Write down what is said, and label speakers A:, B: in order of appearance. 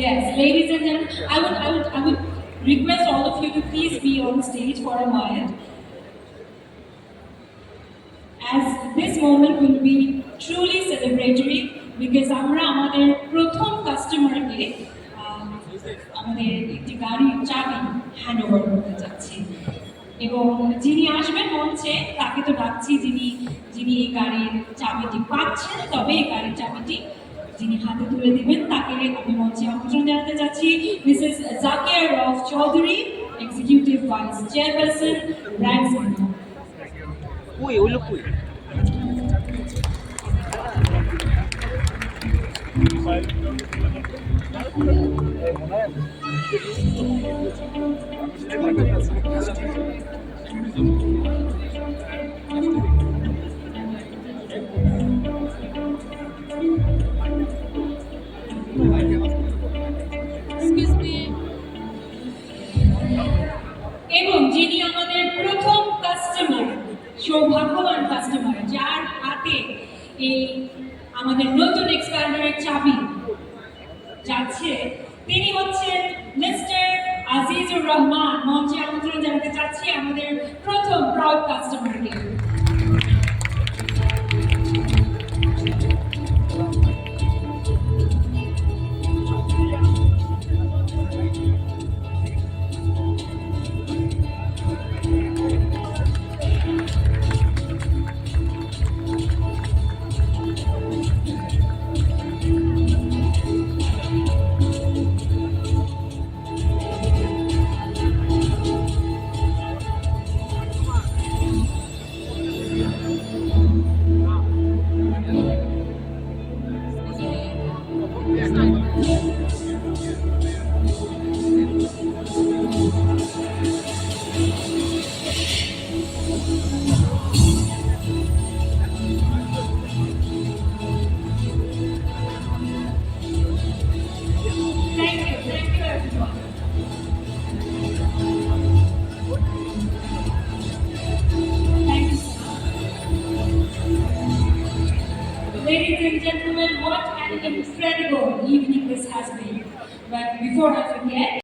A: Yes, ladies and gentlemen, I would request all of you to please be on stage for a moment, as this moment will be truly celebratory because আমরা আমাদের প্রথম কাস্টমারকে আমাদের একটি গাড়ির চাবি hand over করতে যাচ্ছি এবং যিনি আসবেন মঞ্চে তাকে তো ডাকছি যিনি যিনি এই গাড়ির চাবিটি পাচ্ছেন, তবে এই গাড়ির চাবিটি যিনি হাতে তুলে দিবেন তাকে আমি মঞ্চে আমন্ত্রণ জানাতে যাচ্ছি। Mrs Zakia Rauf Chowdhury, executive vice chairperson, brands.
B: Uy, uy, uy.
A: এবং যিনি আমাদের প্রথম কাস্টমার, সৌভাগ্যবান কাস্টমার যার হাতে এই আমাদের নতুন এক্সপ্যান্ডারের চাবি যাচ্ছে, তিনি হচ্ছেন মিস্টার আজিজুর রহমান। মঞ্চে আমন্ত্রণ জানাতে চাচ্ছি আমাদের প্রথম প্রাউড কাস্টমারকে। Ladies and gentlemen, what an incredible evening this has been. But before I forget,